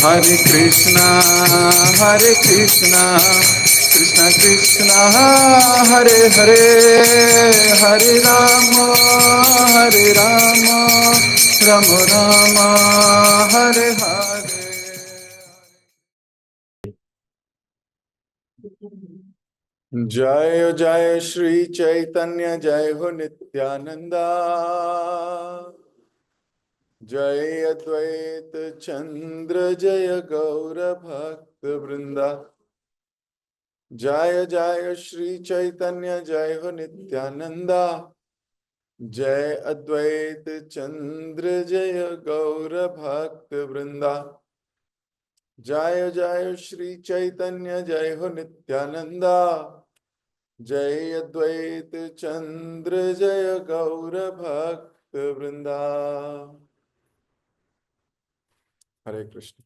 Hare Krishna, Krishna Krishna, Hare Hare, Hare Rama, Rama Rama, Hare Hare. जय जय श्री चैतन्य, जय हो नित्यानंदा, जय अद्वैत चंद्र, जय गौर भक्त वृंदा। जय जय श्री चैतन्य, जय हो नित्यानंदा, जय अद्वैत चंद्र, जय गौर भक्त वृंदा। जय जय श्री चैतन्य, जय हो नित्यानंदा, जय अद्वैत चंद्र, जय गौर भक्त वृंदा। हरे कृष्ण।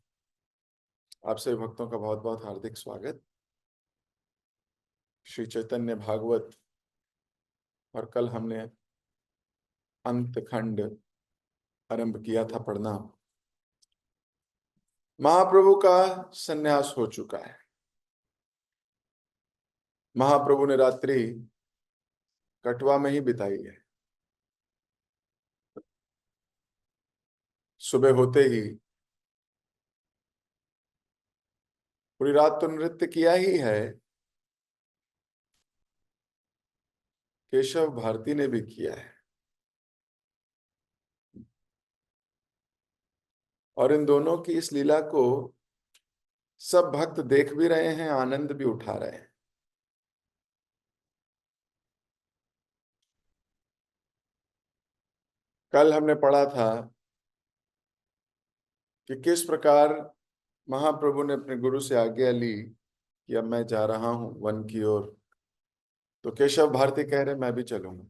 आप सभी भक्तों का बहुत बहुत हार्दिक स्वागत। श्री चैतन्य भागवत, और कल हमने अंत खंड आरंभ किया था पढ़ना। महाप्रभु का संन्यास हो चुका है। महाप्रभु ने रात्रि कटवा में ही बिताई है। सुबह होते ही पूरी रात तो नृत्य किया ही है, केशव भारती ने भी किया है, और इन दोनों की इस लीला को सब भक्त देख भी रहे हैं, आनंद भी उठा रहे हैं। कल हमने पढ़ा था कि किस प्रकार महाप्रभु ने अपने गुरु से आज्ञा ली कि अब मैं जा रहा हूं वन की ओर, तो केशव भारती कह रहे मैं भी चलूंगा।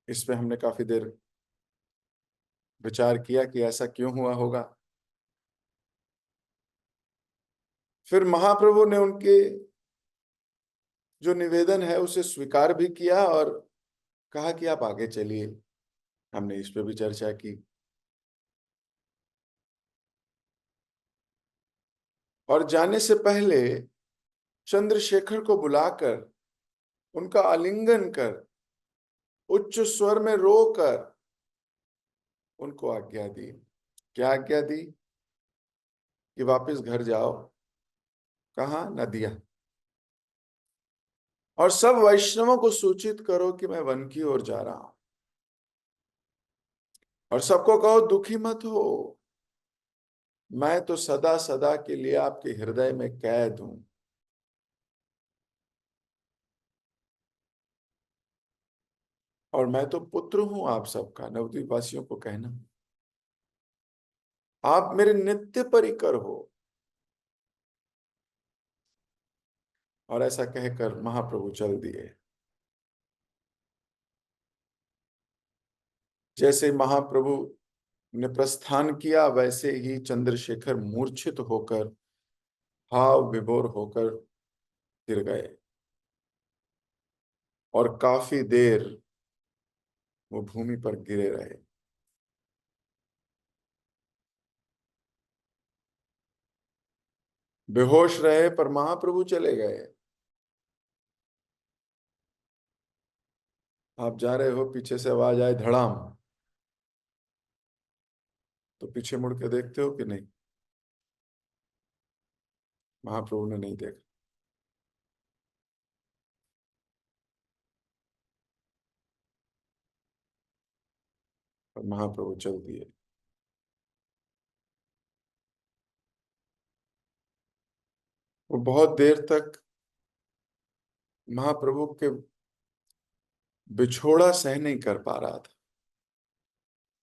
इस पे हमने काफी देर विचार किया कि ऐसा क्यों हुआ होगा। फिर महाप्रभु ने उनके जो निवेदन है उसे स्वीकार भी किया और कहा कि आप आगे चलिए। हमने इस पे भी चर्चा की, और जाने से पहले चंद्रशेखर को बुलाकर उनका आलिंगन कर उच्च स्वर में रोकर उनको आज्ञा दी। क्या आज्ञा दी? कि वापस घर जाओ। कहा? नदिया। और सब वैष्णवों को सूचित करो कि मैं वन की ओर जा रहा हूं, और सबको कहो दुखी मत हो, मैं तो सदा सदा के लिए आपके हृदय में कैद हूं। और मैं तो पुत्र हूं आप सबका। नवद्वीप वासियों को कहना, आप मेरे नित्य परिकर हो। और ऐसा कहकर महाप्रभु चल दिए। जैसे महाप्रभु ने प्रस्थान किया, वैसे ही चंद्रशेखर मूर्छित होकर, भाव विभोर होकर गिर गए, और काफी देर वो भूमि पर गिरे रहे। बेहोश रहे, पर महाप्रभु चले गए। आप जा रहे हो, पीछे से आवाज आए धड़ाम, तो पीछे मुड़ के देखते हो कि नहीं? महाप्रभु ने नहीं देखा। और महाप्रभु चल दिए। वो बहुत देर तक महाप्रभु के बिछोड़ा सह नहीं कर पा रहा था।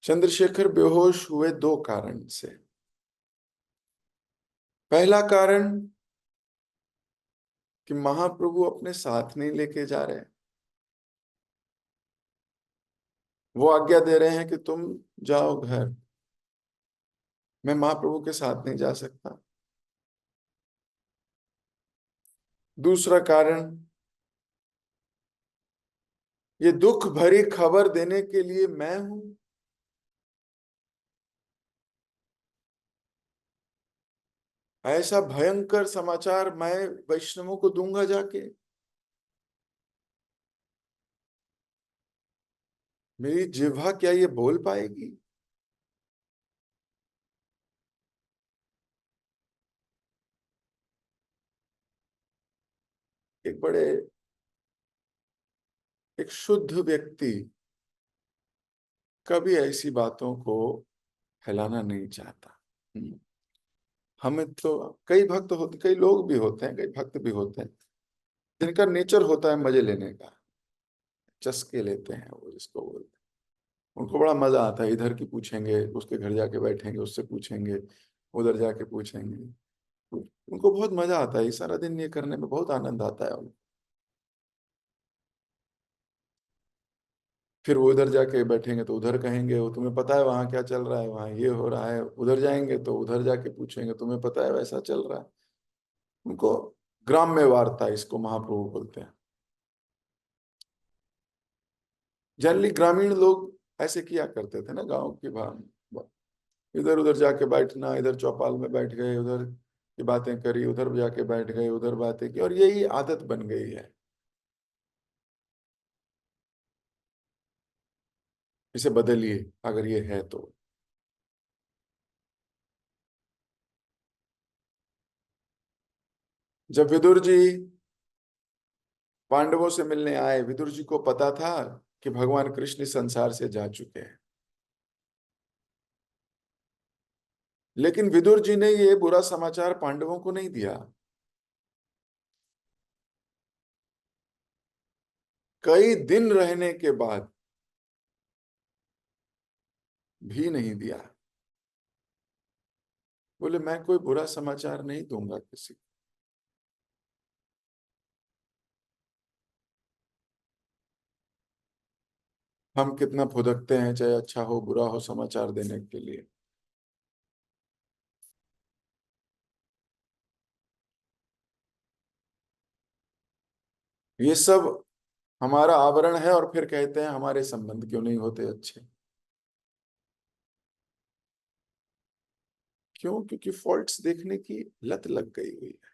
चंद्रशेखर बेहोश हुए दो कारण से। पहला कारण कि महाप्रभु अपने साथ नहीं लेके जा रहे। वो आज्ञा दे रहे हैं कि तुम जाओ घर, मैं महाप्रभु के साथ नहीं जा सकता। दूसरा कारण, ये दुख भरी खबर देने के लिए मैं हूं। ऐसा भयंकर समाचार मैं वैष्णवों को दूंगा जाके? मेरी जिह्वा क्या ये बोल पाएगी? एक बड़े एक शुद्ध व्यक्ति कभी ऐसी बातों को फैलाना नहीं चाहता। हमें तो कई भक्त होते, कई लोग भी होते हैं, कई भक्त भी होते हैं जिनका नेचर होता है मजे लेने का, चस्के लेते हैं वो जिसको बोलते हैं। उनको बड़ा मजा आता है, इधर की पूछेंगे, उसके घर जाके बैठेंगे, उससे पूछेंगे, उधर जाके पूछेंगे। उनको बहुत मजा आता है, ये सारा दिन ये करने में बहुत आनंद आता है उनको। फिर वो उधर जाके बैठेंगे तो उधर कहेंगे, वो तुम्हें पता है वहां क्या चल रहा है, वहां ये हो रहा है। उधर जाएंगे तो उधर जाके पूछेंगे, तुम्हें पता है वैसा चल रहा है। उनको ग्राम्य वार्ता, इसको महाप्रभु बोलते हैं। जनरली ग्रामीण लोग ऐसे किया करते थे ना, गांव की भाग इधर उधर जाके बैठना, इधर चौपाल में बैठ गए, उधर की बातें करी, उधर जाके बैठ गए, उधर बातें की, और यही आदत बन गई है। इसे बदलिए अगर ये है तो। जब विदुर जी पांडवों से मिलने आए, विदुर जी को पता था कि भगवान कृष्ण इस संसार से जा चुके हैं, लेकिन विदुर जी ने ये बुरा समाचार पांडवों को नहीं दिया। कई दिन रहने के बाद भी नहीं दिया। बोले मैं कोई बुरा समाचार नहीं दूंगा किसी को। हम कितना फुदकते हैं, चाहे अच्छा हो बुरा हो, समाचार देने के लिए। ये सब हमारा आवरण है, और फिर कहते हैं हमारे संबंध क्यों नहीं होते अच्छे। क्यों? क्योंकि फॉल्ट्स देखने की लत लग गई हुई है,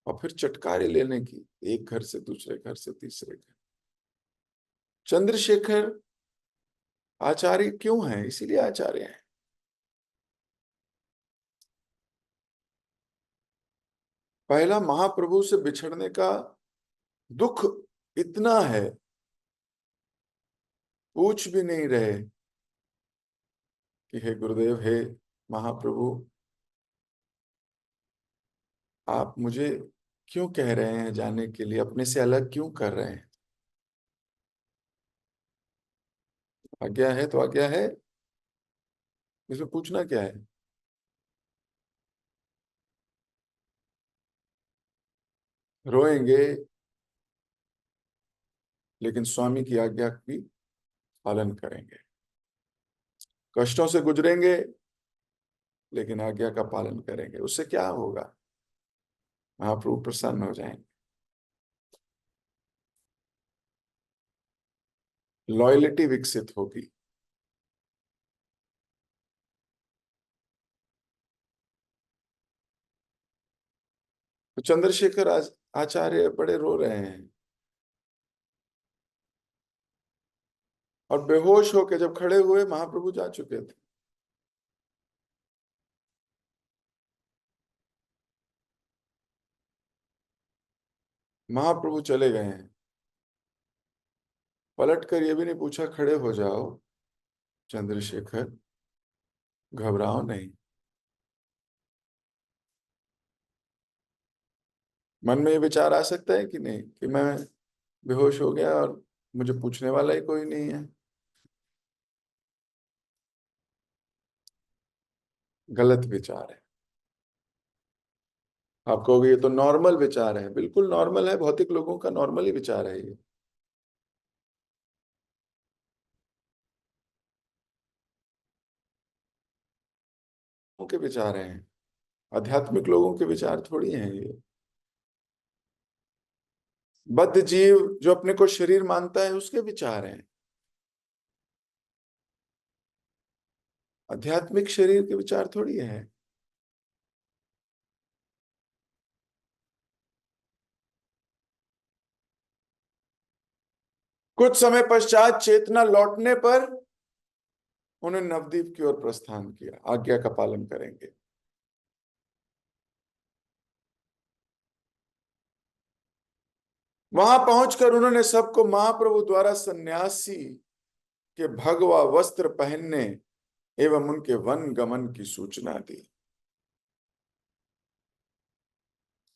और फिर चटकारे लेने की, एक घर से दूसरे घर से तीसरे घर। चंद्रशेखर आचार्य क्यों हैं? इसीलिए आचार्य हैं। पहला, महाप्रभु से बिछड़ने का दुख इतना है, पूछ भी नहीं रहे कि हे गुरुदेव, हे महाप्रभु, आप मुझे क्यों कह रहे हैं जाने के लिए, अपने से अलग क्यों कर रहे हैं? आज्ञा है तो आज्ञा है, इसमें पूछना क्या है? रोएंगे, लेकिन स्वामी की आज्ञा की पालन करेंगे। कष्टों से गुजरेंगे, लेकिन आज्ञा का पालन करेंगे। उससे क्या होगा? महाप्रभु प्रसन्न हो जाएंगे, लॉयल्टी विकसित होगी। तो चंद्रशेखर आचार्य बड़े रो रहे हैं, और बेहोश होकर जब खड़े हुए, महाप्रभु जा चुके थे। महाप्रभु चले गए हैं, पलट कर ये भी नहीं पूछा खड़े हो जाओ चंद्रशेखर, घबराओ नहीं। मन में ये विचार आ सकता है कि नहीं, कि मैं बेहोश हो गया और मुझे पूछने वाला ही कोई नहीं है? गलत विचार है। आप कहोगे ये तो नॉर्मल विचार है। बिल्कुल नॉर्मल है, भौतिक लोगों का नॉर्मल ही विचार है ये। उनके विचार हैं, आध्यात्मिक लोगों के विचार थोड़ी हैं ये। बद्ध जीव जो अपने को शरीर मानता है, उसके विचार हैं। आध्यात्मिक शरीर के विचार थोड़ी है। कुछ समय पश्चात चेतना लौटने पर उन्होंने नवद्वीप की ओर प्रस्थान किया, आज्ञा का पालन करेंगे। वहां पहुंचकर उन्होंने सबको महाप्रभु द्वारा सन्यासी के भगवा वस्त्र पहनने एवं उनके वन गमन की सूचना दी।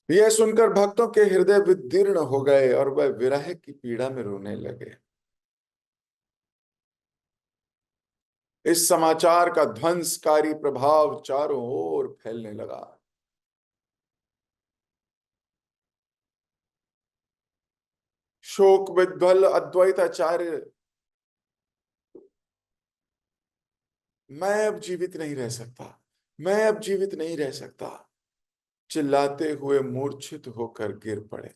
यह सुनकर भक्तों के हृदय विदीर्ण हो गए और वह विरह की पीड़ा में रोने लगे। इस समाचार का ध्वंसकारी प्रभाव चारों ओर फैलने लगा। शोक विध्वल अद्वैताचार्य, मैं अब जीवित नहीं रह सकता, मैं अब जीवित नहीं रह सकता, चिल्लाते हुए मूर्छित होकर गिर पड़े।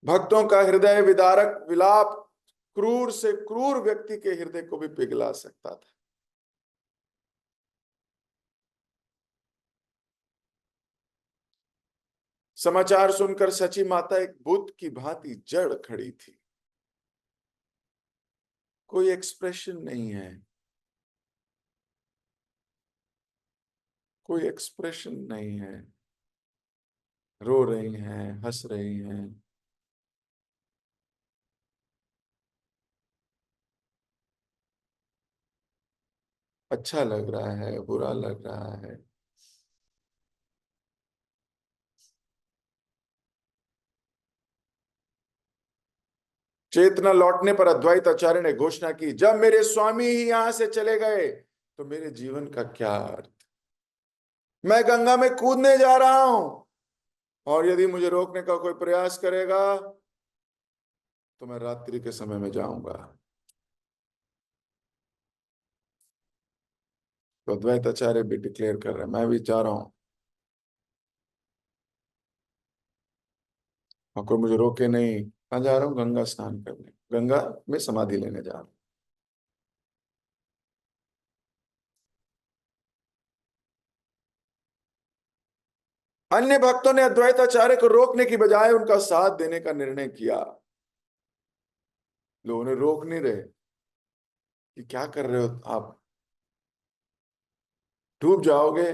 भक्तों का हृदय विदारक विलाप क्रूर से क्रूर व्यक्ति के हृदय को भी पिघला सकता था। समाचार सुनकर सची माता एक बुद्ध की भांति जड़ खड़ी थी। कोई एक्सप्रेशन नहीं है, कोई एक्सप्रेशन नहीं है। रो रही हैं, हंस रही हैं। अच्छा लग रहा है, बुरा लग रहा है। चेतना लौटने पर अद्वैत आचार्य ने घोषणा की, जब मेरे स्वामी ही यहां से चले गए तो मेरे जीवन का क्या अर्थ। मैं गंगा में कूदने जा रहा हूं और यदि मुझे रोकने का कोई प्रयास करेगा तो मैं रात्रि के समय में जाऊंगा। तो अद्वैत आचार्य भी डिक्लेयर कर रहे हैं, मैं भी जा रहा हूं और कोई मुझे रोके नहीं। कहाँ जा रहा हूँ? गंगा स्नान करने, गंगा में समाधि लेने जा रहा हूं। अन्य भक्तों ने अद्वैताचार्य को रोकने की बजाय उनका साथ देने का निर्णय किया। लोग उन्हें रोक नहीं रहे कि क्या कर रहे हो आप, डूब जाओगे।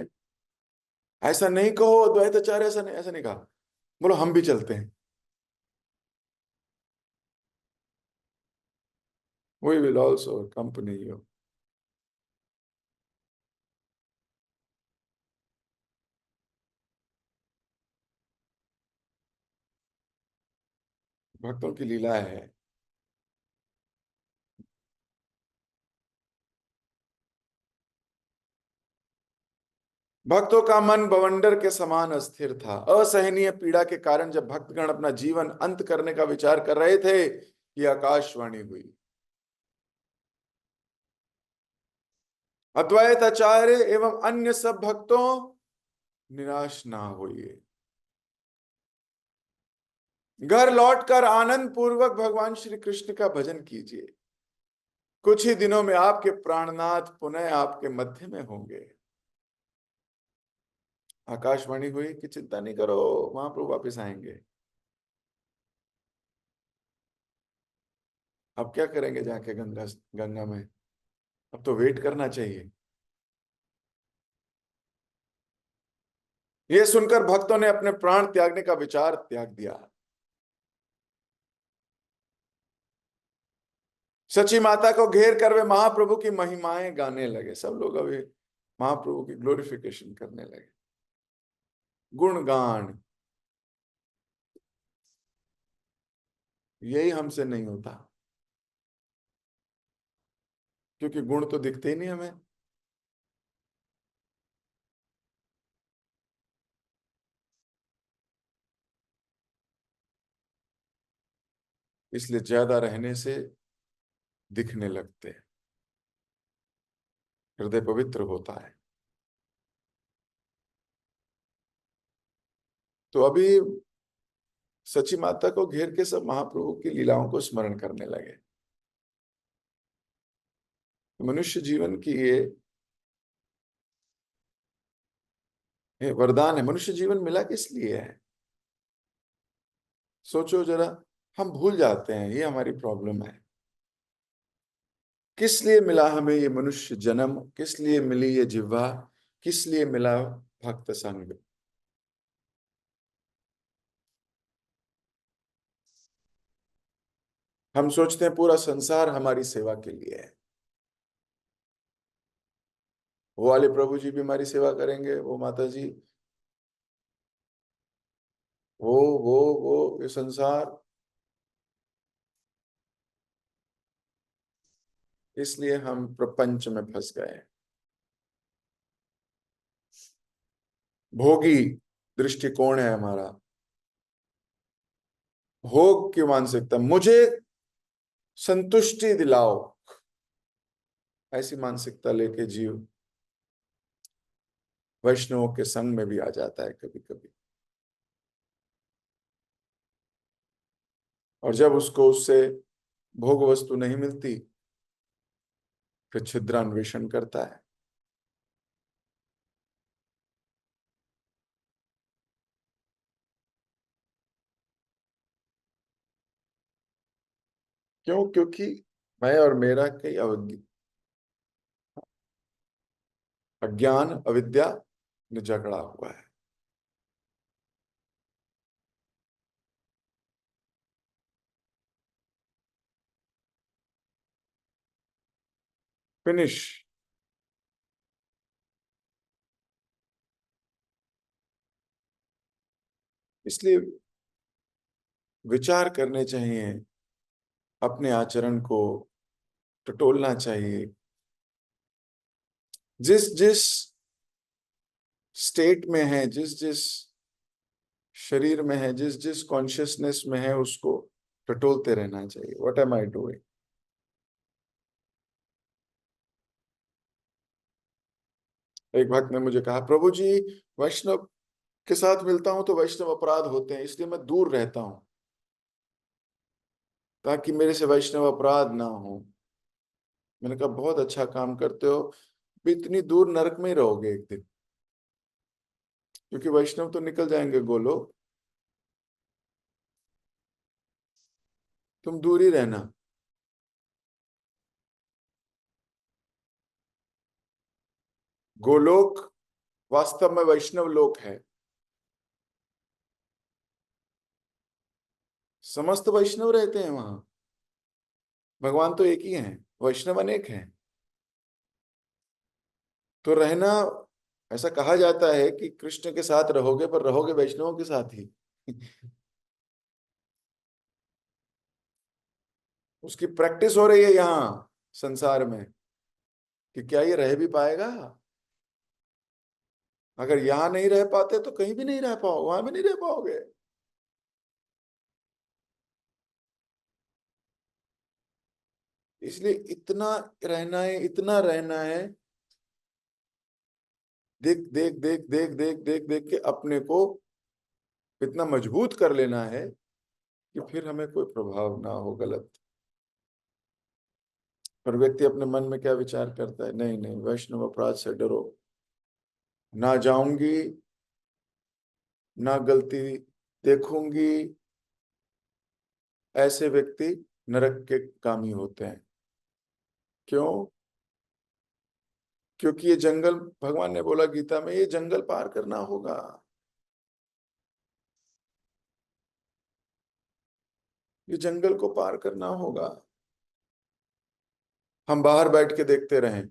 ऐसा नहीं कहो अद्वैताचार्य, ऐसा नहीं कहा। बोलो हम भी चलते हैं, we will also company you. भक्तों की लीला है। भक्तों का मन बवंडर के समान अस्थिर था। असहनीय पीड़ा के कारण जब भक्तगण अपना जीवन अंत करने का विचार कर रहे थे कि आकाशवाणी हुई, अद्वैत आचार्य एवं अन्य सब भक्तों, निराश ना होइए। घर लौटकर आनंद पूर्वक भगवान श्री कृष्ण का भजन कीजिए। कुछ ही दिनों में आपके प्राणनाथ पुनः आपके मध्य में होंगे। आकाशवाणी हुई कि चिंता नहीं करो, महाप्रभु वापस आएंगे। अब क्या करेंगे जाके गंगा गंगा में? अब तो वेट करना चाहिए। यह सुनकर भक्तों ने अपने प्राण त्यागने का विचार त्याग दिया। सची माता को घेर कर वे महाप्रभु की महिमाएं गाने लगे। सब लोग अभी महाप्रभु की ग्लोरिफिकेशन करने लगे, गुणगान। यही हमसे नहीं होता, क्योंकि गुण तो दिखते ही नहीं हमें। इसलिए ज्यादा रहने से दिखने लगते हैं, हृदय पवित्र होता है। तो अभी सची माता को घेर के सब महाप्रभु की लीलाओं को स्मरण करने लगे। मनुष्य जीवन की ये वरदान है। मनुष्य जीवन मिला किस लिए है? सोचो जरा, हम भूल जाते हैं, ये हमारी प्रॉब्लम है। किस लिए मिला हमें ये मनुष्य जन्म, किस लिए मिली ये जिह्वा, किस लिए मिला भक्त संग। हम सोचते हैं पूरा संसार हमारी सेवा के लिए है। वो वाले प्रभु जी भी हमारी सेवा करेंगे, वो माता जी, वो वो ये संसार। इसलिए हम प्रपंच में फंस गए हैं। भोगी दृष्टिकोण है हमारा, भोग की मानसिकता, मुझे संतुष्टि दिलाओ, ऐसी मानसिकता लेके जीव वैष्णवों के संग में भी आ जाता है कभी कभी। और जब उसको उससे भोग वस्तु नहीं मिलती, फिर छिद्रान्वेषण करता है। क्यों? क्योंकि मैं और मेरा कई अज्ञान अविद्या ने जकड़ा हुआ है। फिनिश। इसलिए विचार करने चाहिए, अपने आचरण को टटोलना चाहिए। जिस जिस स्टेट में है, जिस जिस शरीर में है, जिस जिस कॉन्शियसनेस में है, उसको टटोलते रहना चाहिए। What am I doing. एक भक्त ने मुझे कहा, प्रभु जी, वैष्णव के साथ मिलता हूं तो वैष्णव अपराध होते हैं, इसलिए मैं दूर रहता हूं, ताकि मेरे से वैष्णव अपराध ना हो। मैंने कहा बहुत अच्छा काम करते हो, भी इतनी दूर नरक में ही रहोगे एक दिन, क्योंकि वैष्णव तो निकल जाएंगे गोलोक, तुम दूर ही रहना। गोलोक वास्तव में वैष्णव लोक है। समस्त वैष्णव रहते हैं वहां। भगवान तो एक ही हैं, वैष्णव अनेक हैं। तो रहना, ऐसा कहा जाता है कि कृष्ण के साथ रहोगे, पर रहोगे वैष्णवों के साथ ही। उसकी प्रैक्टिस हो रही है यहाँ संसार में, कि क्या ये रह भी पाएगा। अगर यहाँ नहीं रह पाते तो कहीं भी नहीं रह पाओ, वहां भी नहीं रह पाओगे। इसलिए इतना रहना है, इतना रहना है। देख देख देख देख देख देख देख के अपने को इतना मजबूत कर लेना है कि फिर हमें कोई प्रभाव ना हो गलत। पर व्यक्ति अपने मन में क्या विचार करता है, नहीं नहीं, वैष्णव अपराध से डरो, ना जाऊंगी, ना गलती देखूंगी। ऐसे व्यक्ति नरक के कामी होते हैं। क्यों? क्योंकि ये जंगल, भगवान ने बोला गीता में, ये जंगल पार करना होगा। ये जंगल को पार करना होगा। हम बाहर बैठ के देखते रहें।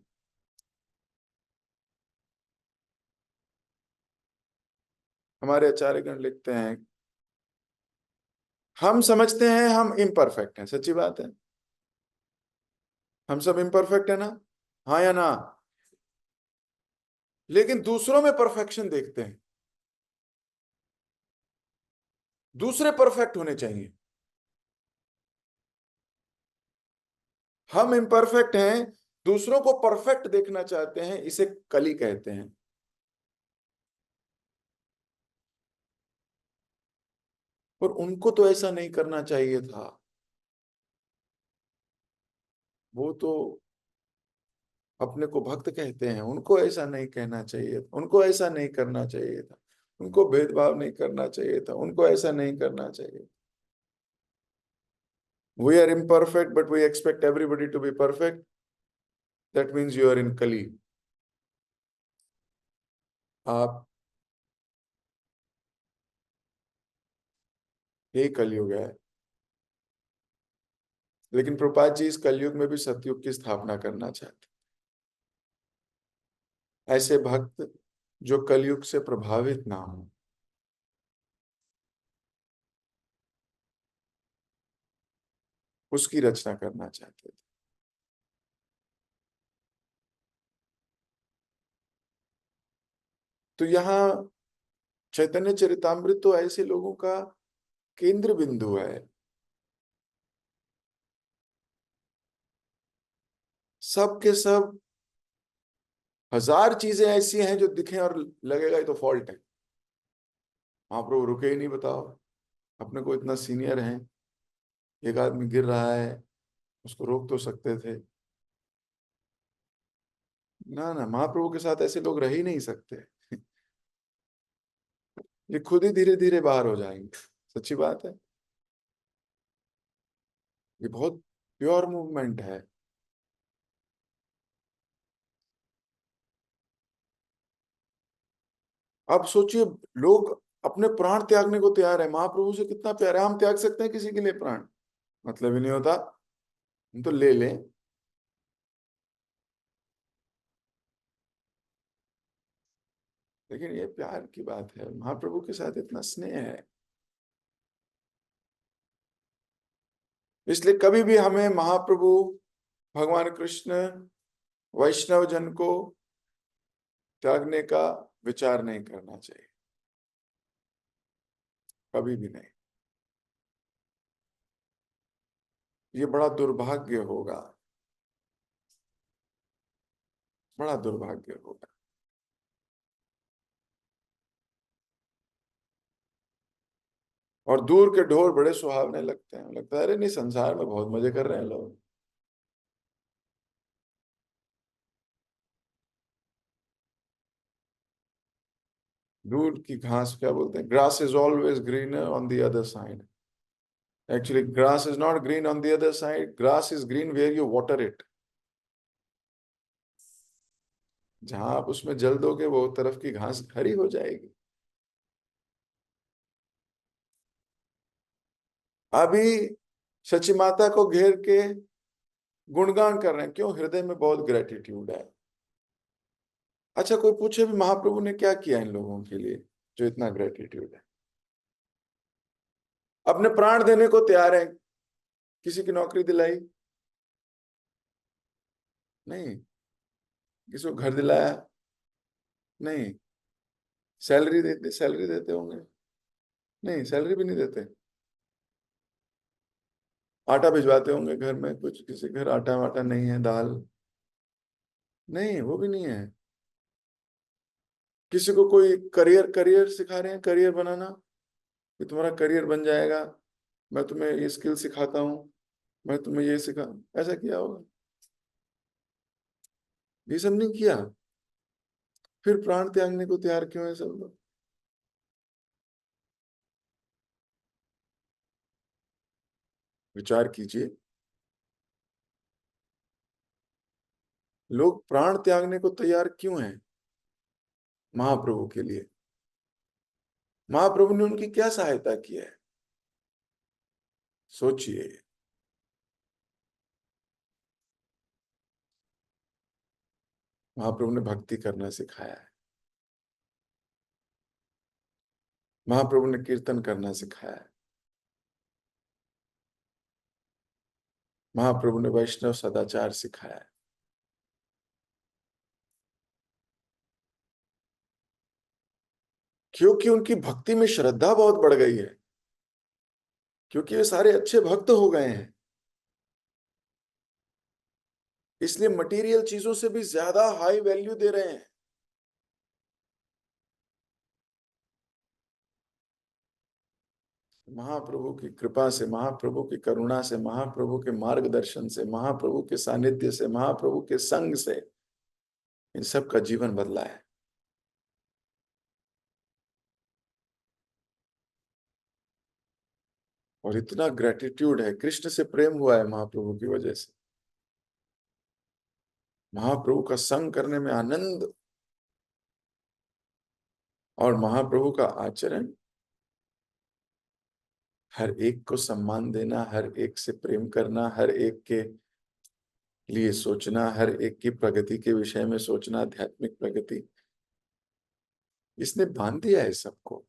हमारे आचार्यगण लिखते हैं, हम समझते हैं हम इम्परफेक्ट हैं, सच्ची बात है, हम सब इम्परफेक्ट है ना, हाँ या ना। लेकिन दूसरों में परफेक्शन देखते हैं। दूसरे परफेक्ट होने चाहिए। हम इम्परफेक्ट हैं, दूसरों को परफेक्ट देखना चाहते हैं, इसे कली कहते हैं। और उनको तो ऐसा नहीं करना चाहिए था। वो तो अपने को भक्त कहते हैं, उनको ऐसा नहीं कहना चाहिए था, उनको ऐसा नहीं करना चाहिए था, उनको भेदभाव नहीं करना चाहिए था, उनको ऐसा नहीं करना चाहिए। We are imperfect, but we expect everybody to be perfect. That means you are in Kali. आप यही कलयुग है। लेकिन प्रभुपाद जी इस कलयुग में भी सतयुग की स्थापना करना चाहते, ऐसे भक्त जो कलयुग से प्रभावित ना हो, उसकी रचना करना चाहते थे। तो यहाँ चैतन्य चरितामृत तो ऐसे लोगों का केंद्र बिंदु है। सब के सब हजार चीजें ऐसी हैं जो दिखें और लगेगा ये तो फॉल्ट है। महाप्रभु रुके ही नहीं, बताओ। अपने को इतना सीनियर है, एक आदमी गिर रहा है, उसको रोक तो सकते थे। ना ना, महाप्रभु के साथ ऐसे लोग रह ही नहीं सकते। ये खुद ही धीरे धीरे बाहर हो जाएंगे। सच्ची बात है, ये बहुत प्योर मूवमेंट है। अब सोचिए, लोग अपने प्राण त्यागने को तैयार है। महाप्रभु से कितना प्यार है, हम त्याग सकते हैं किसी के लिए प्राण? मतलब ही नहीं होता, हम तो ले लें। लेकिन ये प्यार की बात है, महाप्रभु के साथ इतना स्नेह है। इसलिए कभी भी हमें महाप्रभु, भगवान कृष्ण, वैष्णव जन को त्यागने का विचार नहीं करना चाहिए, कभी भी नहीं। ये बड़ा दुर्भाग्य होगा, बड़ा दुर्भाग्य होगा। और दूर के ढोर बड़े सुहावने लगते हैं, लगता है अरे नहीं, संसार में बहुत मजे कर रहे हैं लोग। दूर की घास, क्या बोलते हैं, grass is always greener on the other side. Actually grass is not green on the other side, grass is green where you water it. जहां आप उसमें जल दोगे वो तरफ की घास हरी हो जाएगी। अभी सची माता को घेर के गुणगान कर रहे हैं, क्यों? हृदय में बहुत ग्रेटिट्यूड है। अच्छा, कोई पूछे भी महाप्रभु ने क्या किया इन लोगों के लिए जो इतना ग्रेटिट्यूड है? अपने प्राण देने को तैयार है। किसी की नौकरी दिलाई? नहीं। किसी को घर दिलाया? नहीं। सैलरी देते, सैलरी देते होंगे? नहीं, सैलरी भी नहीं देते। आटा भिजवाते होंगे घर में, कुछ किसी घर आटा वाटा नहीं है, दाल? नहीं, वो भी नहीं है। किसी को कोई करियर करियर सिखा रहे हैं, करियर बनाना, कि तुम्हारा करियर बन जाएगा, मैं तुम्हें ये स्किल सिखाता हूँ, मैं तुम्हें ये सिखा, ऐसा किया होगा? ये सब नहीं किया। फिर प्राण त्यागने को तैयार क्यों है सब लोग? विचार कीजिए, लोग प्राण त्यागने को तैयार क्यों हैं महाप्रभु के लिए? महाप्रभु ने उनकी क्या सहायता की है? सोचिए। महाप्रभु ने भक्ति करना सिखाया है, महाप्रभु ने कीर्तन करना सिखाया है, महाप्रभु ने वैष्णव सदाचार सिखाया है। क्योंकि उनकी भक्ति में श्रद्धा बहुत बढ़ गई है, क्योंकि वे सारे अच्छे भक्त हो गए हैं, इसलिए मटेरियल चीजों से भी ज्यादा हाई वैल्यू दे रहे हैं। महाप्रभु की कृपा से, महाप्रभु की करुणा से, महाप्रभु के मार्गदर्शन से, महाप्रभु के सानिध्य से, महाप्रभु के संग से इन सब का जीवन बदला है। और इतना ग्रेटिट्यूड है, कृष्ण से प्रेम हुआ है महाप्रभु की वजह से। महाप्रभु का संग करने में आनंद, और महाप्रभु का आचरण, हर एक को सम्मान देना, हर एक से प्रेम करना, हर एक के लिए सोचना, हर एक की प्रगति के विषय में सोचना, आध्यात्मिक प्रगति, इसने बांध दिया है सबको।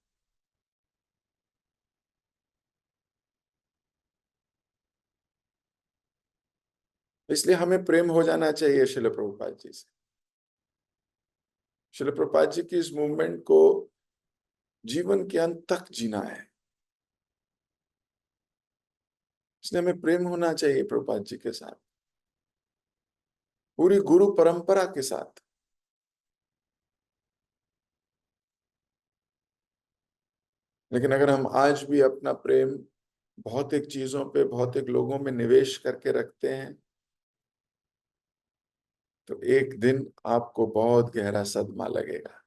इसलिए हमें प्रेम हो जाना चाहिए शिल प्रभुपाद जी से। शिल प्रभुपाद जी की इस मूवमेंट को जीवन के अंत तक जीना है, इसलिए हमें प्रेम होना चाहिए प्रभुपाद जी के साथ, पूरी गुरु परंपरा के साथ। लेकिन अगर हम आज भी अपना प्रेम भौतिक चीजों पे, भौतिक लोगों में निवेश करके रखते हैं, तो एक दिन आपको बहुत गहरा सदमा लगेगा।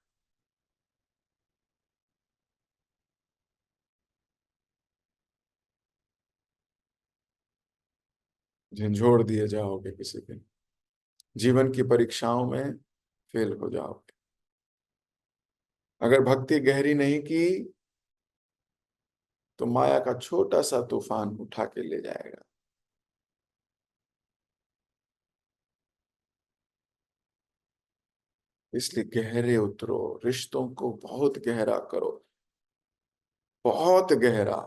झंझोड़ दिए जाओगे किसी दिन, जीवन की परीक्षाओं में फेल हो जाओगे। अगर भक्ति गहरी नहीं की तो माया का छोटा सा तूफान उठा के ले जाएगा। इसलिए गहरे उतरो, रिश्तों को बहुत गहरा करो, बहुत गहरा।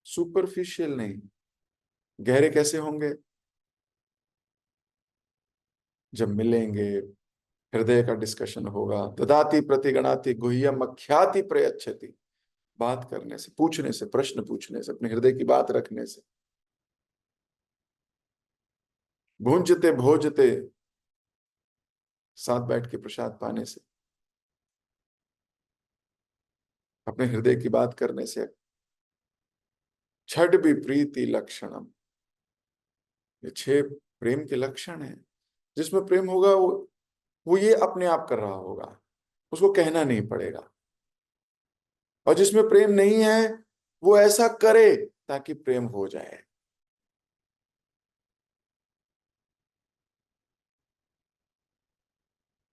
सुपरफिशियल नहीं। गहरे कैसे होंगे? जब मिलेंगे, हृदय का डिस्कशन होगा, ददाति प्रतिगणाति गुह्यम अख्याति प्रयच्छति। बात करने से, पूछने से, प्रश्न पूछने से, अपने हृदय की बात रखने से, भूंजते भोजते, साथ बैठ के प्रसाद पाने से, अपने हृदय की बात करने से। छठ भी प्रीति लक्षणम, ये 6 प्रेम के लक्षण हैं। जिसमें प्रेम होगा वो ये अपने आप कर रहा होगा, उसको कहना नहीं पड़ेगा। और जिसमें प्रेम नहीं है वो ऐसा करे ताकि प्रेम हो जाए।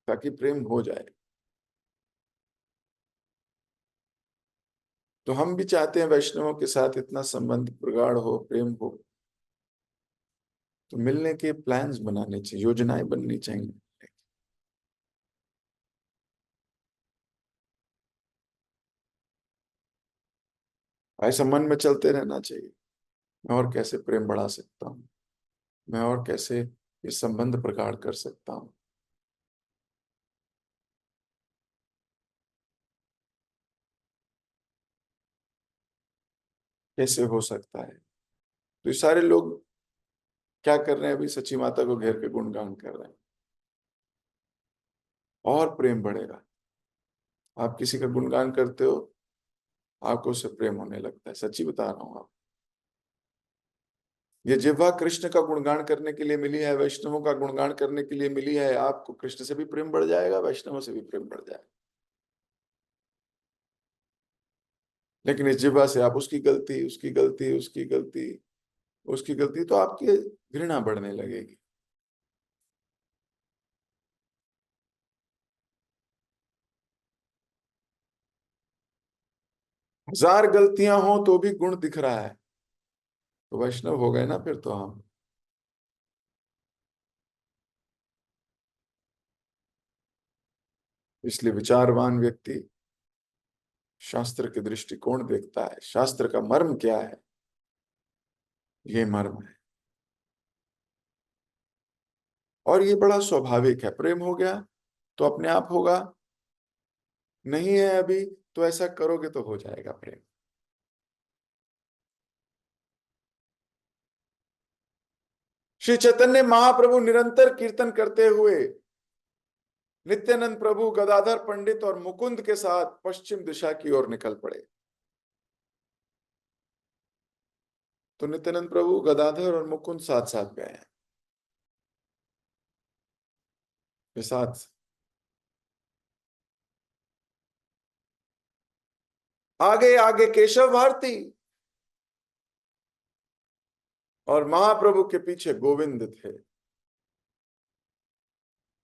ताकि प्रेम हो जाए। तो हम भी चाहते हैं वैष्णवों के साथ इतना संबंध प्रगाढ़ हो, प्रेम हो, तो मिलने के प्लान्स बनाने चाहिए, योजनाएं बननी चाहिए। ऐसा मन में चलते रहना चाहिए, मैं और कैसे प्रेम बढ़ा सकता हूँ, मैं और कैसे ये संबंध प्रगाढ़ कर सकता हूँ। कैसे हो सकता है? तो ये सारे लोग क्या कर रहे हैं? अभी सची माता को घेर के गुणगान कर रहे हैं। और प्रेम बढ़ेगा। आप किसी का गुणगान करते हो, आपको उससे प्रेम होने लगता है, सच्ची बता रहा हूं। आप, ये जिह्वा कृष्ण का गुणगान करने के लिए मिली है, वैष्णवों का गुणगान करने के लिए मिली है, आपको कृष्ण से भी प्रेम बढ़ जाएगा, वैष्णवों से भी प्रेम बढ़ जाएगा। लेकिन इस जिह्वा से आप उसकी गलती, उसकी गलती, उसकी गलती, उसकी गलती, तो आपकी घृणा बढ़ने लगेगी। हजार गलतियां हो तो भी गुण दिख रहा है, तो वैष्णव हो गए ना फिर तो हम। इसलिए विचारवान व्यक्ति शास्त्र के दृष्टिकोण देखता है, शास्त्र का मर्म क्या है, ये मर्म है। और ये बड़ा स्वाभाविक है। प्रेम हो गया तो अपने आप होगा, नहीं है अभी तो ऐसा करोगे तो हो जाएगा प्रेम। श्री चैतन्य महाप्रभु निरंतर कीर्तन करते हुए नित्यानंद प्रभु, गदाधर पंडित और मुकुंद के साथ पश्चिम दिशा की ओर निकल पड़े। तो नित्यानंद प्रभु, गदाधर और मुकुंद साथ साथ गए हैं, ये साथ। आगे आगे केशव भारती और महाप्रभु के पीछे गोविंद थे।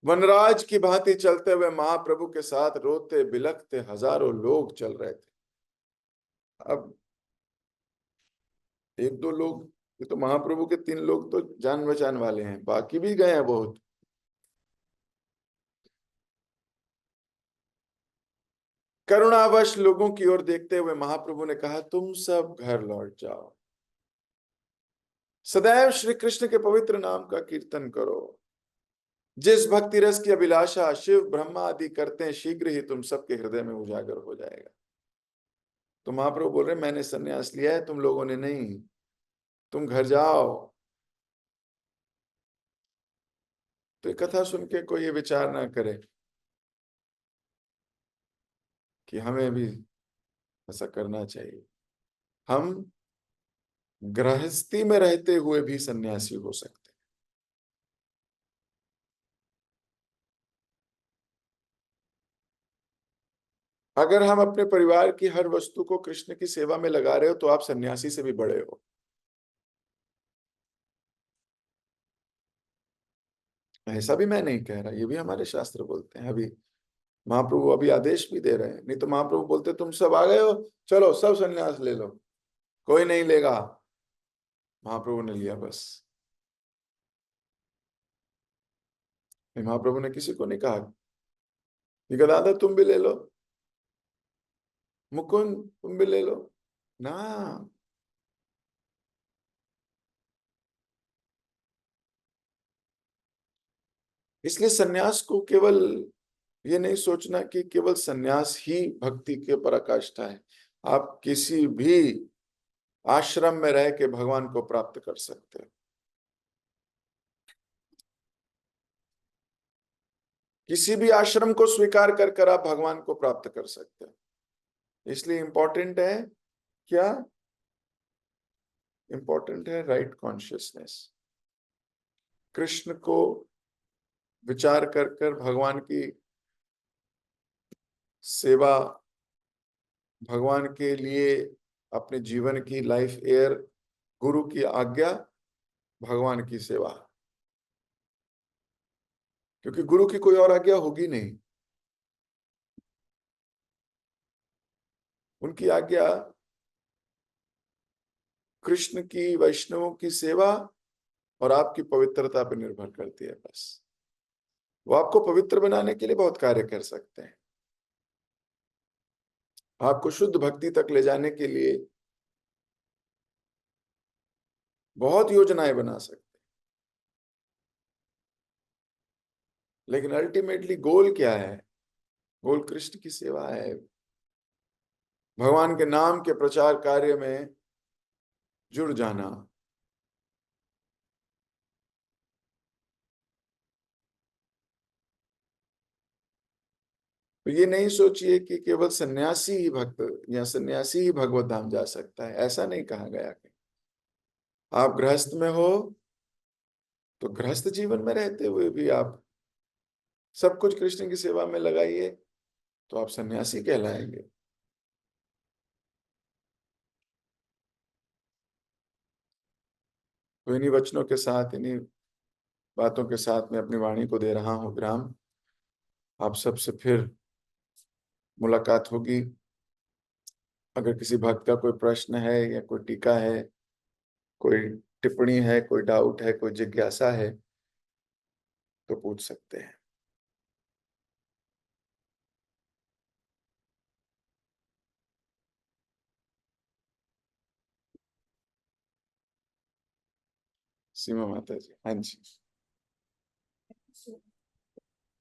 वनराज की भांति चलते हुए महाप्रभु के साथ रोते बिलखते हजारों लोग चल रहे थे। अब एक दो लोग, ये तो महाप्रभु के 3 लोग तो जान पहचान वाले हैं, बाकी भी गए हैं बहुत। करुणावश लोगों की ओर देखते हुए महाप्रभु ने कहा, तुम सब घर लौट जाओ, सदैव श्री कृष्ण के पवित्र नाम का कीर्तन करो। जिस भक्ति रस की अभिलाषा शिव ब्रह्मा आदि करते हैं, शीघ्र ही तुम सबके हृदय में उजागर हो जाएगा। तो महाप्रभु बोल रहे, मैंने संन्यास लिया है, तुम लोगों ने नहीं, तुम घर जाओ। तो ये कथा सुन के कोई ये विचार ना करे कि हमें भी ऐसा करना चाहिए। हम गृहस्थी में रहते हुए भी सन्यासी हो सकते हैं। अगर हम अपने परिवार की हर वस्तु को कृष्ण की सेवा में लगा रहे हो तो आप सन्यासी से भी बड़े हो। ऐसा भी मैं नहीं कह रहा, ये भी हमारे शास्त्र बोलते हैं। अभी महाप्रभु अभी आदेश भी दे रहे हैं, नहीं तो महाप्रभु बोलते तुम सब आ गए हो, चलो सब सन्यास ले लो, कोई नहीं लेगा। महाप्रभु ने लिया बस। महाप्रभु ने किसी को नहीं कहा कि दादा तुम भी ले लो, मुकुंद तुम भी ले लो ना। इसलिए सन्यास को केवल ये नहीं सोचना कि केवल सन्यास ही भक्ति के पराकाष्ठा है। आप किसी भी आश्रम में रह के भगवान को प्राप्त कर सकते हो। किसी भी आश्रम को स्वीकार कर कर आप भगवान को प्राप्त कर सकते हो। इसलिए इंपॉर्टेंट है क्या? इंपॉर्टेंट है राइट कॉन्शियसनेस। कृष्ण को विचार कर कर भगवान की सेवा, भगवान के लिए अपने जीवन की लाइफ एयर, गुरु की आज्ञा, भगवान की सेवा। क्योंकि गुरु की कोई और आज्ञा होगी नहीं। उनकी आज्ञा कृष्ण की, वैष्णवों की सेवा और आपकी पवित्रता पर निर्भर करती है बस। वो आपको पवित्र बनाने के लिए बहुत कार्य कर सकते हैं, आपको शुद्ध भक्ति तक ले जाने के लिए बहुत योजनाएं बना सकते हैं। लेकिन अल्टीमेटली गोल क्या है? गोल कृष्ण की सेवा है, भगवान के नाम के प्रचार कार्य में जुड़ जाना। तो ये नहीं सोचिए कि केवल सन्यासी ही भक्त या सन्यासी ही भगवत धाम जा सकता है, ऐसा नहीं कहा गया। कि आप गृहस्थ में हो तो गृहस्थ जीवन में रहते हुए भी आप सब कुछ कृष्ण की सेवा में लगाइए, तो आप सन्यासी कहलाएंगे। तो इन्हीं वचनों के साथ, इन्हीं बातों के साथ मैं अपनी वाणी को दे रहा हूं विराम। आप सबसे फिर मुलाकात होगी। अगर किसी भक्त का कोई प्रश्न है या कोई टीका है, कोई टिप्पणी है, कोई डाउट है, कोई जिज्ञासा है, तो पूछ सकते हैं। सीमा माता जी, हाँ जी।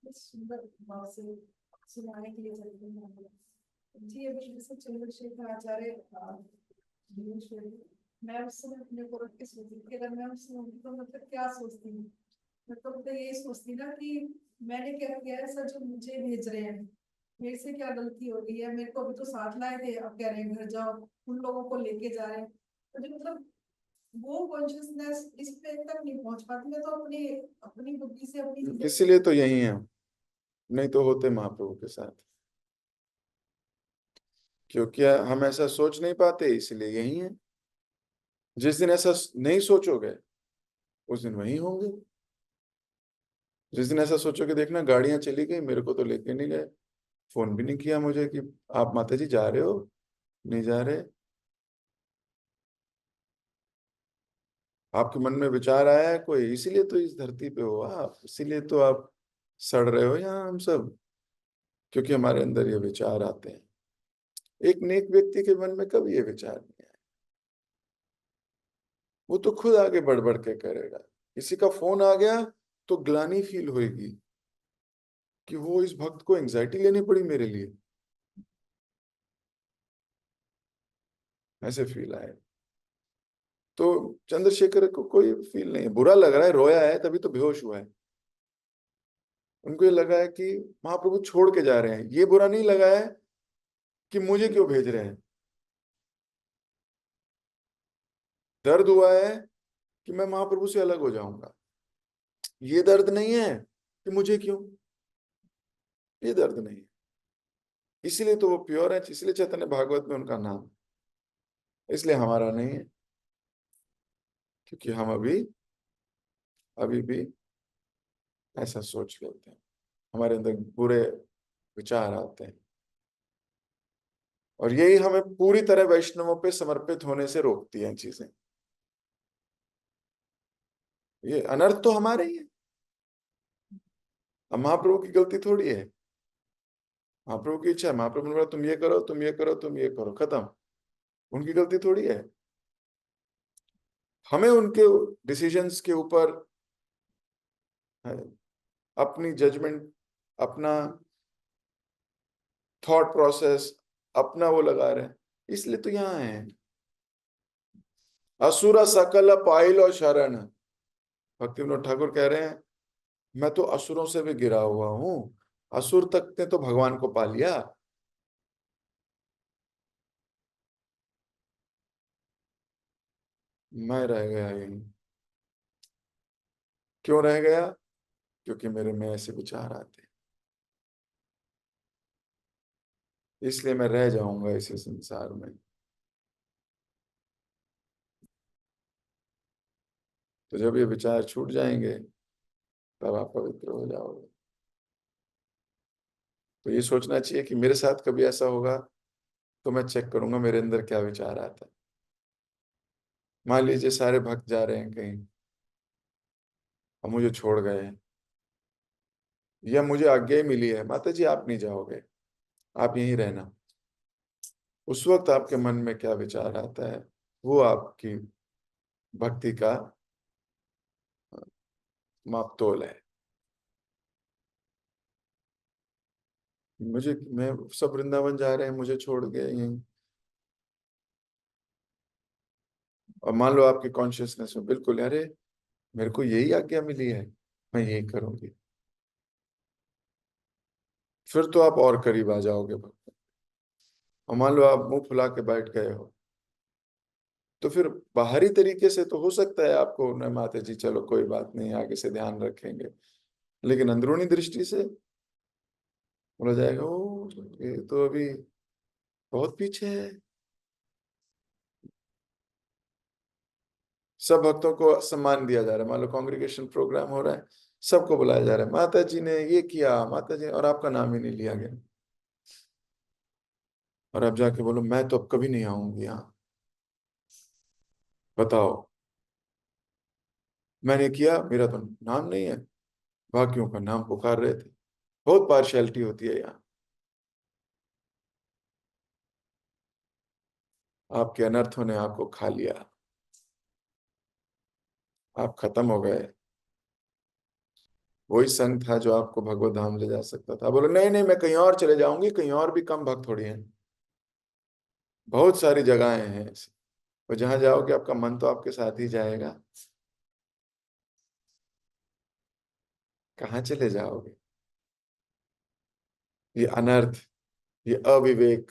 सुंदर भाव से सुनाने के लिए धन्यवाद जी। अभी जैसे चंद्रशेखर आचार्य मैं उस समय अपने को रख के सोचती थी, अगर मैं उस समय तो मतलब क्या सोचती हूँ। मतलब तो ये सोचती ना कि मैंने क्या किया है, ऐसा जो मुझे भेज रहे हैं, मेरे से क्या गलती हो गई है। मेरे को अभी तो साथ लाए थे, अब कह रहे हैं घर जाओ, उन लोगों को लेके जा रहे हैं। तो मतलब वो कॉन्शियसनेस इस पे तक नहीं पहुंच पाती। मैं तो अपनी अपनी बुद्धि से अपनी इसीलिए तो यही है, नहीं तो होते महाप्रभु के साथ। क्योंकि हम ऐसा सोच नहीं पाते, इसलिए यही है। जिस दिन ऐसा नहीं सोचोगे उस दिन वही होंगे। जिस दिन ऐसा सोचोगे, देखना गाड़ियां चली गई, मेरे को तो लेके नहीं गए, फोन भी नहीं किया मुझे कि आप माता जी जा रहे हो, नहीं जा रहे। आपके मन में विचार आया है कोई, इसीलिए तो इस धरती पे हो आप, इसीलिए तो आप सड़ रहे हो यहाँ हम सब, क्योंकि हमारे अंदर ये विचार आते हैं। एक नेक व्यक्ति के मन में कभी ये विचार नहीं आए, वो तो खुद आगे बढ़ बढ़ के करेगा। किसी का फोन आ गया तो ग्लानि फील होगी कि वो इस भक्त को एंजाइटी लेनी पड़ी मेरे लिए, ऐसे फील आए। तो चंद्रशेखर को कोई फील नहीं है, बुरा लग रहा है, रोया है, तभी तो बेहोश हुआ है। उनको ये लगा है कि महाप्रभु छोड़ के जा रहे हैं, ये बुरा नहीं लगा है कि मुझे क्यों भेज रहे हैं। दर्द हुआ है कि मैं महाप्रभु से अलग हो जाऊंगा, ये दर्द नहीं है कि मुझे क्यों, ये दर्द नहीं है। इसलिए तो वो प्योर है, इसलिए चैतन्य भागवत में उनका नाम, इसलिए हमारा नहीं है। क्योंकि हम अभी अभी भी ऐसा सोच लेते हैं, हमारे अंदर बुरे विचार आते हैं, और यही हमें पूरी तरह वैष्णवों पे समर्पित होने से रोकती हैं चीजें। ये अनर्थ तो हमारे ही है, अब महाप्रभु की गलती थोड़ी है। महाप्रभु की इच्छा है, महाप्रभु ने बोला तुम ये करो, तुम ये करो, तुम ये करो, खत्म। उनकी गलती थोड़ी है। हमें उनके डिसीजंस के ऊपर अपनी जजमेंट, अपना थॉट प्रोसेस, अपना वो लगा रहे हैं, इसलिए तो यहाँ है। असुर सकल पाइलो शरण, भक्ति विनोद ठाकुर कह रहे हैं मैं तो असुरों से भी गिरा हुआ हूं, असुर तक ने तो भगवान को पा लिया, मैं रह गया यहीं। क्यों रह गया? क्योंकि मेरे में ऐसे विचार आते हैं, इसलिए मैं रह जाऊंगा इसी संसार में। तो जब ये विचार छूट जाएंगे तब आप पवित्र हो जाओगे। तो ये सोचना चाहिए कि मेरे साथ कभी ऐसा होगा तो मैं चेक करूंगा मेरे अंदर क्या विचार आता है। मान लीजिए सारे भक्त जा रहे हैं कहीं और मुझे छोड़ गए हैं, या मुझे आज्ञा ही मिली है माता जी आप नहीं जाओगे, आप यहीं रहना, उस वक्त आपके मन में क्या विचार आता है, वो आपकी भक्ति का मापतोल है। मुझे, मैं सब वृंदावन जा रहे हैं मुझे छोड़ के यहीं, और मान लो आपकी कॉन्शियसनेस में बिल्कुल अरे मेरे को यही आज्ञा मिली है, मैं यही करूंगी, फिर तो आप और करीब आ जाओगे भक्त। और मान लो आप मुंह फुला के बैठ गए हो, तो फिर बाहरी तरीके से तो हो सकता है आपको न माता जी चलो कोई बात नहीं आगे से ध्यान रखेंगे, लेकिन अंदरूनी दृष्टि से बोला जाएगा ओ ये तो अभी बहुत पीछे है। सब भक्तों को सम्मान दिया जा रहा है, मान लो कांग्रेगेशन प्रोग्राम हो रहा है, सबको बुलाया जा रहा है, माता जी ने ये किया, माता जी, और आपका नाम ही नहीं लिया गया, और आप जाके बोलो मैं तो अब कभी नहीं आऊंगी यहाँ। बताओ, मैंने किया, मेरा तो नाम नहीं है, बाकियों का नाम पुकार रहे थे। बहुत पार्शियलिटी होती है यहाँ। आपके अनर्थों ने आपको खा लिया, आप खत्म हो गए। वही संघ था जो आपको भगवत धाम ले जा सकता था, बोलो नहीं नहीं मैं कहीं और चले जाऊंगी, कहीं और भी कम भक्त थोड़ी हैं, बहुत सारी जगहें हैं ऐसी, और जहां जाओगे आपका मन तो आपके साथ ही जाएगा, कहाँ चले जाओगे? ये अनर्थ, ये अविवेक,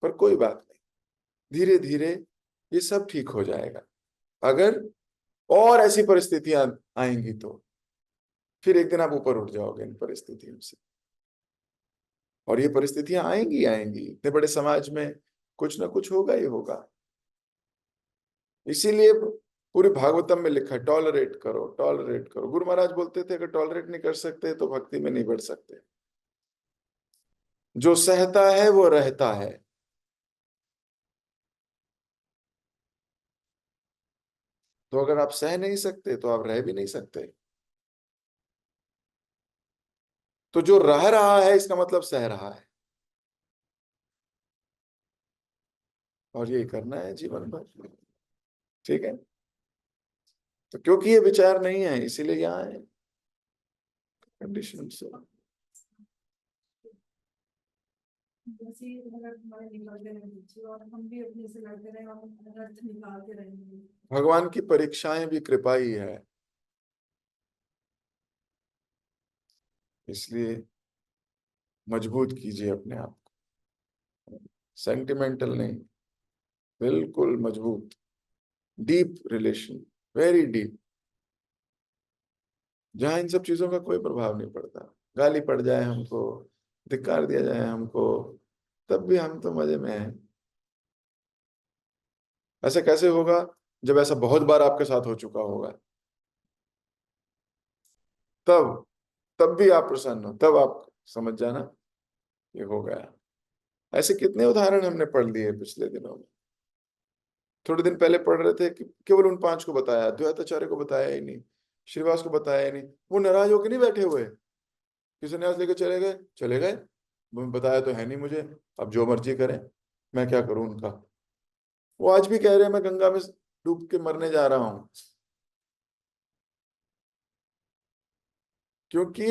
पर कोई बात नहीं, धीरे धीरे ये सब ठीक हो जाएगा। अगर और ऐसी परिस्थितियां आएंगी तो फिर एक दिन आप ऊपर उठ जाओगे इन परिस्थितियों से, और ये परिस्थितियां आएंगी आएंगी, इतने बड़े समाज में कुछ ना कुछ होगा ही होगा। इसीलिए पूरी भागवतम में लिखा है टॉलरेट करो, टॉलरेट करो। गुरु महाराज बोलते थे अगर टॉलरेट नहीं कर सकते तो भक्ति में नहीं बढ़ सकते। जो सहता है वो रहता है। तो अगर आप सह नहीं सकते तो आप रह भी नहीं सकते। तो जो रह रहा है इसका मतलब सह रहा है, और यही करना है जीवन भर। ठीक है, तो क्योंकि ये विचार नहीं है इसीलिए यहाँ है कंडीशन से। जैसे ही अगर हमारे निकलते रहे बच्चे और हम भी अपने से लड़ते रहे और अर्थ निकालते रहेंगे। भगवान की परीक्षाएं भी कृपा ही है, इसलिए मजबूत कीजिए अपने आप को, सेंटिमेंटल नहीं, बिल्कुल मजबूत, डीप रिलेशन, वेरी डीप, जहां इन सब चीजों का कोई प्रभाव नहीं पड़ता। गाली पड़ जाए हमको, धिक्कार दिया जाए हमको, तब भी हम तो मजे में हैं। ऐसे कैसे होगा जब ऐसा बहुत बार आपके साथ हो चुका होगा, तब तब भी आप प्रसन्न हो, तब आप समझ जाना ये हो गया। ऐसे कितने उदाहरण हमने पढ़ लिए पिछले दिनों में। थोड़े दिन पहले पढ़ रहे थे कि केवल उन 5 को बताया, द्वैताचार्य को बताया ही नहीं, श्रीवास को बताया ही नहीं। वो नाराज होकर नहीं बैठे हुए, किसी न्यास लेके चले गए, चले गए, बताया तो है नहीं मुझे, अब जो मर्जी करें, मैं क्या करूं उनका। वो आज भी कह रहे हैं मैं गंगा में डूब के मरने जा रहा हूं, क्योंकि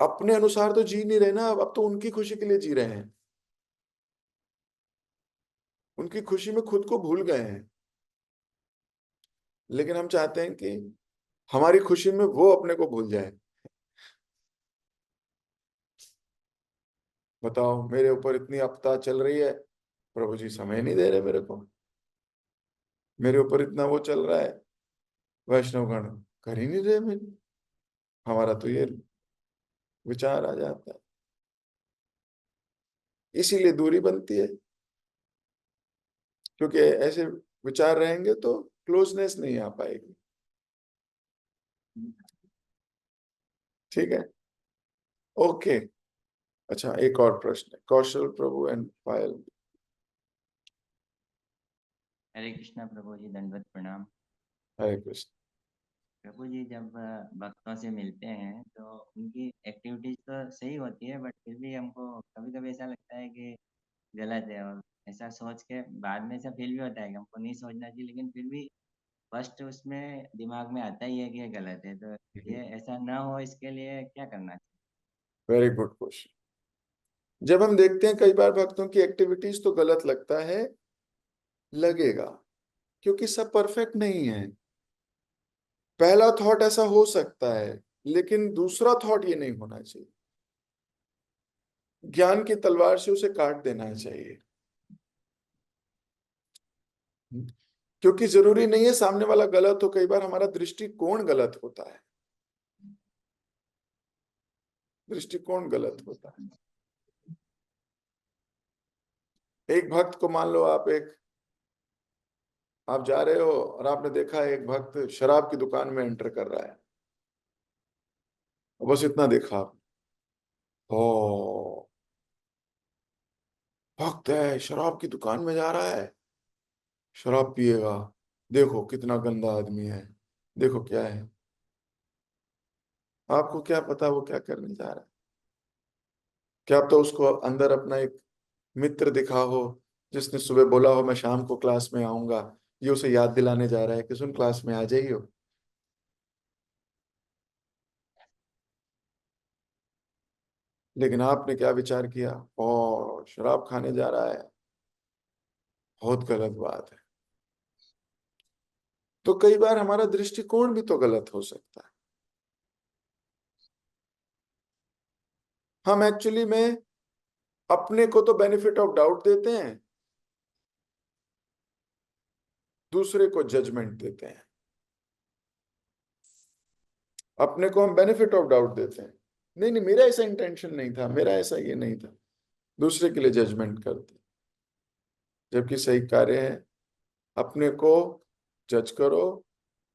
अपने अनुसार तो जी नहीं रहे ना, अब तो उनकी खुशी के लिए जी रहे हैं, उनकी खुशी में खुद को भूल गए हैं। लेकिन हम चाहते हैं कि हमारी खुशी में वो अपने को भूल जाए। बताओ, मेरे ऊपर इतनी आपदा चल रही है, प्रभु जी समय नहीं दे रहे मेरे को। मेरे ऊपर इतना वो चल रहा है, वैष्णवगण कर ही नहीं रहे मेरे। हमारा तो ये विचार आ जाता है, इसीलिए दूरी बनती है, क्योंकि ऐसे विचार रहेंगे तो क्लोजनेस नहीं आ पाएगी। ठीक है, ओके। अच्छा, एक और प्रश्न है, कौशल प्रभु एंड पायल। हरे कृष्णा प्रभु जी, दंडवत प्रणाम। हरे कृष्ण। प्रभु जी, जब भक्तों से मिलते हैं तो उनकी एक्टिविटीज तो सही होती है, बट फिर भी हमको कभी कभी ऐसा लगता है कि गलत है, और ऐसा सोच के बाद में ऐसा फील भी होता है कि हमको नहीं सोचना चाहिए, लेकिन फिर भी फर्स्ट उसमें दिमाग में आता ही है कि ये गलत है। तो ये ऐसा ना हो, इसके लिए क्या करना वेरी गुड क्वेश्चन। जब हम देखते हैं कई बार भक्तों की एक्टिविटीज तो गलत लगता है, लगेगा, क्योंकि सब परफेक्ट नहीं है। पहला थॉट ऐसा हो सकता है, लेकिन दूसरा थॉट ये नहीं होना चाहिए। ज्ञान की तलवार से उसे काट देना चाहिए, क्योंकि जरूरी नहीं है सामने वाला गलत हो, कई बार हमारा दृष्टिकोण गलत होता है, दृष्टिकोण गलत होता है। एक भक्त को मान लो, आप जा रहे हो और आपने देखा है एक भक्त शराब की दुकान में एंटर कर रहा है, बस इतना देखा आप, ओ भक्त है, शराब की दुकान में जा रहा है, शराब पिएगा, देखो कितना गंदा आदमी है, देखो क्या है। आपको क्या पता वो क्या करने जा रहा है। क्या तो उसको अंदर अपना एक मित्र दिखा हो, जिसने सुबह बोला हो मैं शाम को क्लास में आऊंगा, ये उसे याद दिलाने जा रहा है कि सुन क्लास में आ जाइयो। लेकिन आपने क्या विचार किया, और शराब खाने जा रहा है, बहुत गलत बात है। तो कई बार हमारा दृष्टिकोण भी तो गलत हो सकता है। हम एक्चुअली में अपने को तो बेनिफिट ऑफ डाउट देते हैं, दूसरे को जजमेंट देते हैं। अपने को हम बेनिफिट ऑफ डाउट देते हैं, नहीं नहीं मेरा ऐसा इंटेंशन नहीं था, मेरा ऐसा ये नहीं था, दूसरे के लिए जजमेंट करते हैं, जबकि सही कार्य है अपने को जज करो,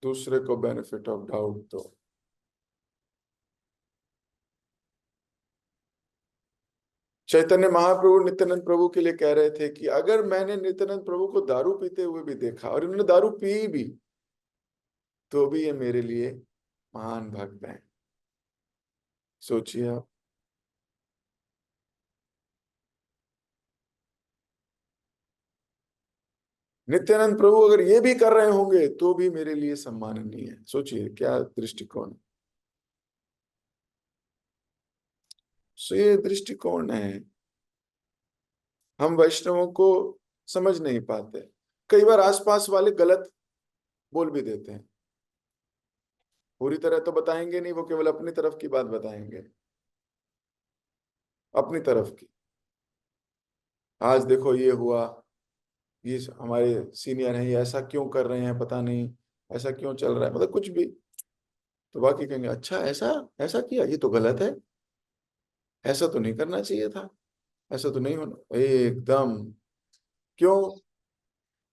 दूसरे को बेनिफिट ऑफ डाउट दो। चैतन्य महाप्रभु नित्यानंद प्रभु के लिए कह रहे थे कि अगर मैंने नित्यानंद प्रभु को दारू पीते हुए भी देखा और इन्होंने दारू पी भी, तो भी ये मेरे लिए महान भक्त हैं। सोचिए आप। नित्यानंद प्रभु अगर ये भी कर रहे होंगे तो भी मेरे लिए सम्माननीय है। सोचिए क्या दृष्टिकोण। सो ये दृष्टिकोण है, हम वैष्णवों को समझ नहीं पाते। कई बार आसपास वाले गलत बोल भी देते हैं, पूरी तरह तो बताएंगे नहीं, वो केवल अपनी तरफ की बात बताएंगे, अपनी तरफ की। आज देखो ये हुआ, ये हमारे सीनियर हैं, ये ऐसा क्यों कर रहे हैं पता नहीं, ऐसा क्यों चल रहा है, मतलब कुछ भी। तो बाकी कहेंगे अच्छा ऐसा ऐसा किया, ये तो गलत है, ऐसा तो नहीं करना चाहिए था, ऐसा तो नहीं होना एकदम। क्यों?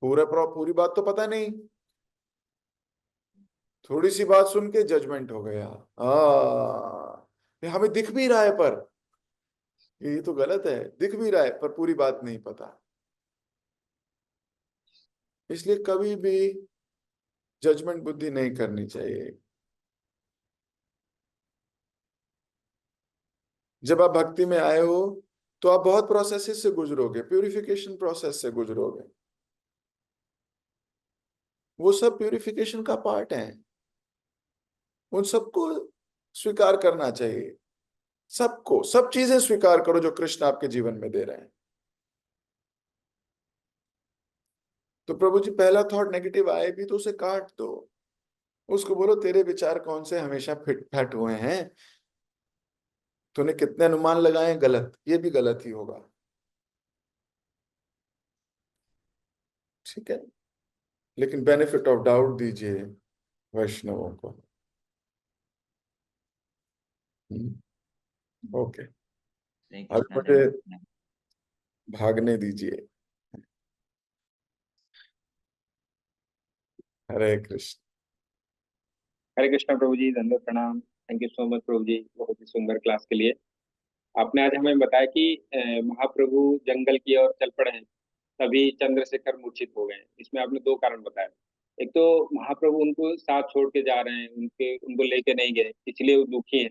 पूरी बात तो पता नहीं, थोड़ी सी बात सुन के जजमेंट हो गया। ये हमें दिख भी रहा है पर ये तो गलत है, दिख भी रहा है पर पूरी बात नहीं पता। इसलिए कभी भी जजमेंट बुद्धि नहीं करनी चाहिए। जब आप भक्ति में आए हो तो आप बहुत प्रोसेसेस से गुजरोगे, प्यूरिफिकेशन प्रोसेस से गुजरोगे। वो सब प्यूरिफिकेशन का पार्ट है, उन सबको स्वीकार करना चाहिए। सबको, सब चीजें स्वीकार करो जो कृष्ण आपके जीवन में दे रहे हैं। तो प्रभु जी पहला थॉट नेगेटिव आए भी तो उसे काट दो, उसको बोलो तेरे विचार कौन से हमेशा फिट फैट हुए हैं, तूने कितने अनुमान लगाए गलत, ये भी गलत ही होगा। ठीक है, लेकिन बेनिफिट ऑफ डाउट दीजिए वैष्णवों को। ओके, हरे अब कृष्णा मुझे धन्यवाद। भागने दीजिए। हरे कृष्ण। हरे कृष्णा प्रभु जी, धन्यवाद, प्रणाम। थैंक यू सो मच प्रभु जी, बहुत ही सुंदर क्लास के लिए। आपने आज हमें बताया कि महाप्रभु जंगल की ओर चल पड़े हैं, तभी चंद्रशेखर मूर्छित हो गए हैं। इसमें आपने दो कारण बताए। एक तो महाप्रभु उनको साथ छोड़ के जा रहे हैं, उनको लेके नहीं गए, इसलिए वो दुखी हैं।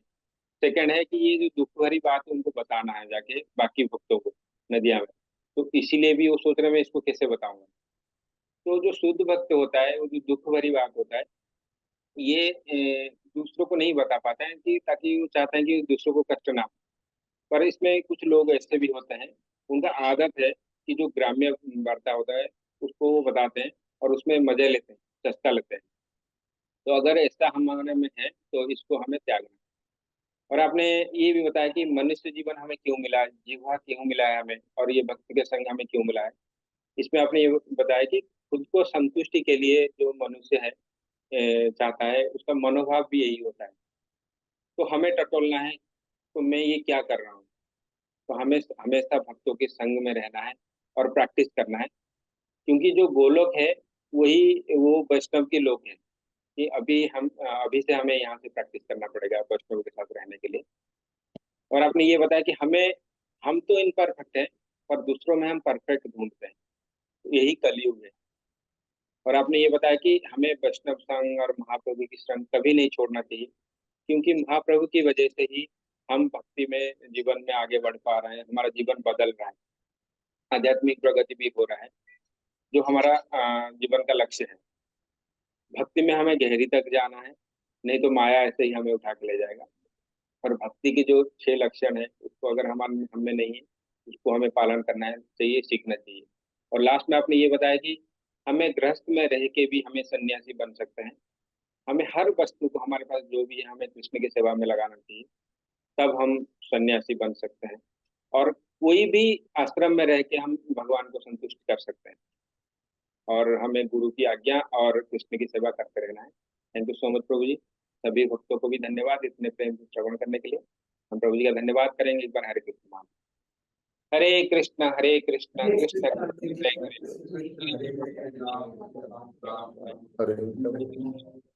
सेकंड है कि ये जो दुख भरी बात है उनको बताना है जाके बाकी भक्तों को नदिया में, तो इसीलिए भी वो सोच रहे हैं मैं इसको कैसे बताऊंगा। तो जो शुद्ध भक्त होता है, वो जो दुख भरी बात होता है, ये दूसरों को नहीं बता पाते हैं, कि ताकि वो चाहते हैं कि दूसरों को कष्ट ना हो। पर इसमें कुछ लोग ऐसे भी होते हैं, उनका आदत है कि जो ग्राम्य वार्ता होता है उसको वो बताते हैं और उसमें मजे लेते हैं, सस्ता लेते हैं। तो अगर ऐसा हमारे में है तो इसको हमें त्यागना है। और आपने ये भी बताया कि मनुष्य जीवन हमें क्यों मिला है, जीवा क्यों मिला है हमें, और ये भक्ति के संग हमें क्यों मिला है। इसमें आपने ये बताया कि खुद को संतुष्टि के लिए जो मनुष्य है चाहता है, उसका मनोभाव भी यही होता है। तो हमें टटोलना है, तो मैं ये क्या कर रहा हूँ। तो हमें हमेशा भक्तों के संग में रहना है और प्रैक्टिस करना है, क्योंकि जो गोलोक है वही वो वैष्णव के लोग हैं। कि अभी से हमें यहाँ से प्रैक्टिस करना पड़ेगा वैष्णव के साथ रहने के लिए। और आपने ये बताया कि हम तो इनपरफेक्ट हैं, पर दूसरों में हम परफेक्ट ढूंढते हैं, तो यही कलयुग है। और आपने ये बताया कि हमें वैष्णव संघ और महाप्रभु की संग कभी नहीं छोड़ना चाहिए, क्योंकि महाप्रभु की वजह से ही हम भक्ति में जीवन में आगे बढ़ पा रहे हैं, हमारा जीवन बदल रहा है, आध्यात्मिक प्रगति भी हो रहा है, जो हमारा जीवन का लक्ष्य है। भक्ति में हमें गहरी तक जाना है, नहीं तो माया ऐसे ही हमें उठा के ले जाएगा। और भक्ति के जो 6 लक्षण है उसको अगर हमारे हमें नहीं है, उसको हमें पालन करना है चाहिए, सीखना चाहिए। और लास्ट में आपने ये बताया कि हमें गृहस्थ में रह के भी हमें सन्यासी बन सकते हैं। हमें हर वस्तु को, हमारे पास जो भी है, हमें कृष्ण की सेवा में लगाना चाहिए, तब हम सन्यासी बन सकते हैं। और कोई भी आश्रम में रह के हम भगवान को संतुष्ट कर सकते हैं। और हमें गुरु की आज्ञा और कृष्ण की सेवा करते रहना है। थैंक यू सो मच प्रभु जी। सभी भक्तों को भी धन्यवाद इतने प्रेम से श्रवण करने के लिए। हम प्रभु जी का धन्यवाद करेंगे एक बार। हरे कृष्ण। हरे कृष्ण कृष्ण कृष्ण हरे हरे, हरे हरे